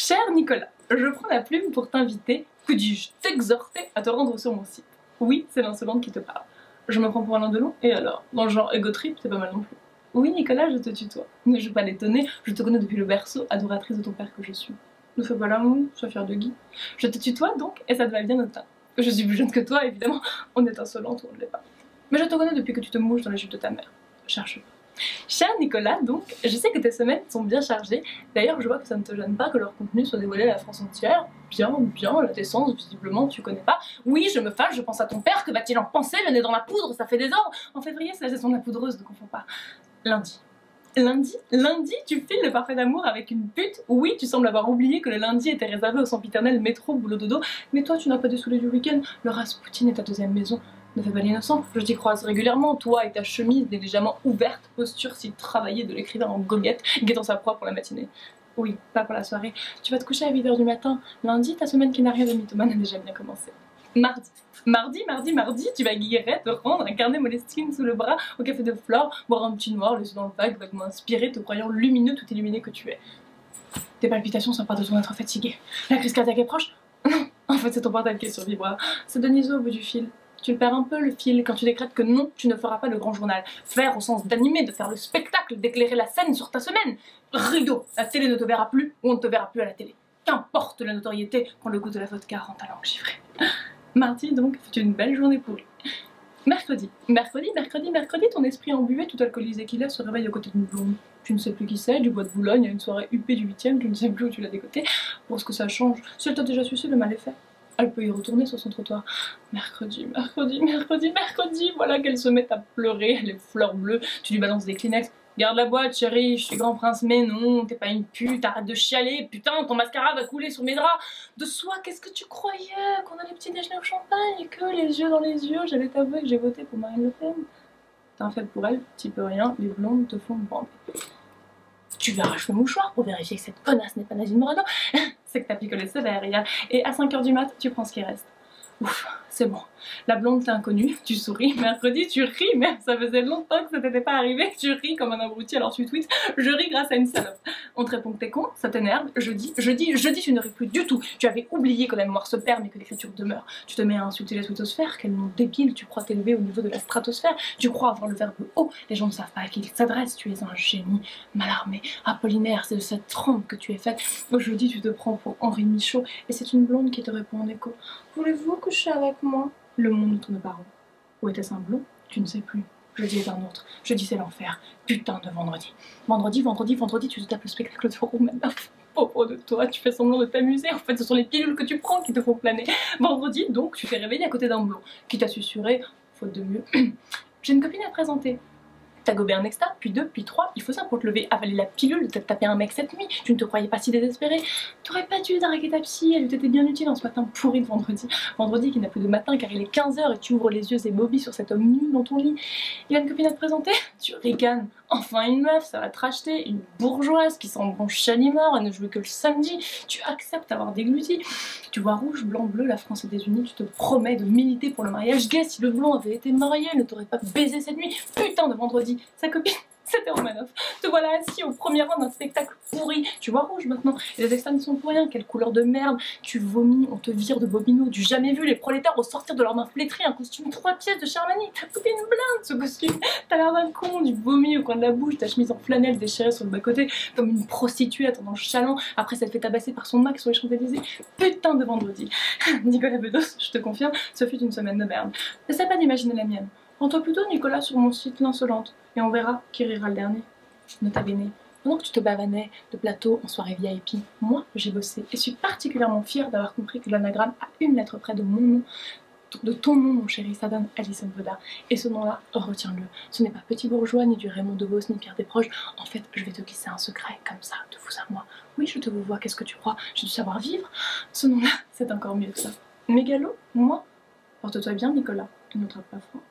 Cher Nicolas, je prends la plume pour t'inviter, que dis-je, t'exhorter à te rendre sur mon site. Oui, c'est l'insolente qui te parle. Je me prends pour Alain Delon, et alors, dans le genre ego trip, c'est pas mal non plus. Oui Nicolas, je te tutoie. Ne joue pas l'étonner, je te connais depuis le berceau, adoratrice de ton père que je suis. Ne fais pas l'amour, sois fière de Guy. Je te tutoie donc, et ça te va bien autant. Je suis plus jeune que toi, évidemment, on est insolente ou on ne l'est pas. Mais je te connais depuis que tu te mouches dans la jupe de ta mère. Cherche pas. Cher Nicolas, donc, je sais que tes semaines sont bien chargées. D'ailleurs, je vois que ça ne te gêne pas que leur contenu soit dévoilé à la France entière. Bien, la décence, visiblement, tu connais pas. Oui, je me fâche, je pense à ton père, que va-t-il en penser? Le nez dans la poudre, ça fait des ordres. En février, c'est la saison de la poudreuse, ne confonds pas. Lundi, tu files le parfait d'amour avec une pute. Oui, tu sembles avoir oublié que le lundi était réservé au sempiternel métro, boulot, dodo. Mais toi, tu n'as pas dessoulé du week-end. Le Rasputin est ta deuxième maison. Ne fais pas l'innocent, je t'y croise régulièrement, toi et ta chemise négligemment ouverte, posture si travaillée de l'écrivain en goguette, guettant sa proie pour la matinée. Oui, pas pour la soirée. Tu vas te coucher à 8 h du matin. Lundi, ta semaine qui n'a rien de mythomane a déjà bien commencé. Mardi, tu vas guérir, te rendre, un carnet Moleskine sous le bras, au café de Flore, boire un petit noir, le yeux dans le vague, vaguement inspiré, te croyant lumineux, tout illuminé que tu es. Tes palpitations sont pas de ton être fatigué. La crise cardiaque est proche? Non, en fait c'est ton portable qui est sur vibreur. C'est Deniso au bout du fil. Tu le perds un peu le fil quand tu décrètes que non, tu ne feras pas le grand journal. Faire au sens d'animer, de faire le spectacle, d'éclairer la scène sur ta semaine. Rideau, la télé ne te verra plus ou on ne te verra plus à la télé. Qu'importe la notoriété quand le goût de la vodka rend ta langue givrée. Mardi donc, fut une belle journée pourrie. Mercredi, ton esprit embué, tout alcoolisé qu'il est, se réveille aux côtés d'une blonde. Tu ne sais plus qui c'est, du bois de Boulogne à une soirée huppée du 8ème, tu ne sais plus où tu l'as décoté. Pour ce que ça change, si elle t'a déjà sucé, le mal est fait. Elle peut y retourner sur son trottoir. Mercredi, voilà qu'elle se met à pleurer, les fleurs bleues, tu lui balances des Kleenex. Garde la boîte chérie, je suis grand prince, mais non, t'es pas une pute, arrête de chialer, putain, ton mascara va couler sur mes draps. De soi, qu'est-ce que tu croyais? Qu'on allait petit déjeuner au champagne et que les yeux dans les yeux, j'allais t'avouer que j'ai voté pour Marine Le Pen. T'es un fait pour elle, t'y peux rien, les blondes te font bander. Tu verras le mouchoir pour vérifier que cette connasse n'est pas Nadine Morano. C'est que t'as picolé sévère hier. Et à 5 h du mat, tu prends ce qui reste. Ouf, c'est bon. La blonde t'est inconnue, tu souris. Mercredi, tu ris, mais ça faisait longtemps que ça t'était pas arrivé. Tu ris comme un abruti, alors tu tweets. Je ris grâce à une salope. On te répond que t'es con, ça t'énerve. Jeudi, tu ne ris plus du tout. Tu avais oublié que la mémoire se perd mais que l'écriture demeure. Tu te mets à insulter la twittosphère. Quel nom débile, tu crois t'élever au niveau de la stratosphère. Tu crois avoir le verbe haut. Les gens ne savent pas à qui ils s'adressent. Tu es un génie, mal armé, apollinaire. C'est de cette trempe que tu es faite. Jeudi, tu te prends pour Henri Michaud et c'est une blonde qui te répond en écho. Voulez-vous coucher avec moi? Le monde ne tourne pas rond. Ou était-ce un blond? Tu ne sais plus. Jeudi est un autre. Jeudi c'est l'enfer. Putain de vendredi. Vendredi, tu te tapes le spectacle de Roumaine. Pauvre de toi, tu fais semblant de t'amuser. En fait, ce sont les pilules que tu prends qui te font planer. Vendredi, donc, tu t'es réveillé à côté d'un blond qui t'a susurré, faute de mieux. J'ai une copine à te présenter. T'as gobé un extra, puis 2, puis 3, il faut ça pour te lever, avaler la pilule, t'as tapé un mec cette nuit, tu ne te croyais pas si désespéré. T'aurais pas dû draguer ta psy, elle t'était bien utile en ce matin pourri de vendredi. Vendredi qui n'a plus de matin car il est 15 h et tu ouvres les yeux et Bobby sur cet homme nu dans ton lit. Il a une copine à te présenter? Tu ricanes. Enfin une meuf, ça va te racheter, une bourgeoise qui sent bon chalimard, elle ne jouait que le samedi. Tu acceptes d'avoir dégluti. Tu vois rouge, blanc, bleu, la France est désunie, tu te promets de militer pour le mariage gay. Si le blond avait été marié, elle ne t'aurait pas baisé cette nuit. Putain de vendredi. Sa copine, c'était Romanoff. Te voilà assis au premier rang d'un spectacle pourri. Tu vois rouge maintenant. Et les externes sont pour rien. Quelle couleur de merde. Tu vomis, on te vire de Bobino. Du jamais vu. Les prolétaires au sortir de leurs mains flétries. Un costume 3 pièces de Charmani. T'as coupé une blinde ce costume. T'as l'air d'un con. Du vomi au coin de la bouche. Ta chemise en flanelle déchirée sur le bas-côté. Comme une prostituée attendant chaland. Après s'être fait tabasser par son Mac sur les Champs-Élysées. Putain de vendredi. Nicolas Bedos, je te confirme, ce fut une semaine de merde. N'essaie pas d'imaginer la mienne. Rends-toi plutôt Nicolas sur mon site L'Insolente et on verra qui rira le dernier. Nota bene. Pendant que tu te bavanais de plateau en soirée VIP, moi j'ai bossé et suis particulièrement fière d'avoir compris que l'anagramme a une lettre près de mon nom, de ton nom mon chéri, ça donne Alison Voda. Et ce nom-là, retiens-le. Ce n'est pas Petit Bourgeois, ni du Raymond DeVos, ni Pierre Desproges. En fait, je vais te glisser un secret comme ça, de vous à moi. Oui, je te vous vois, qu'est-ce que tu crois? J'ai du savoir-vivre. Ce nom-là, c'est encore mieux que ça. Mégalo, moi, porte-toi bien Nicolas, et ne trappe pas froid.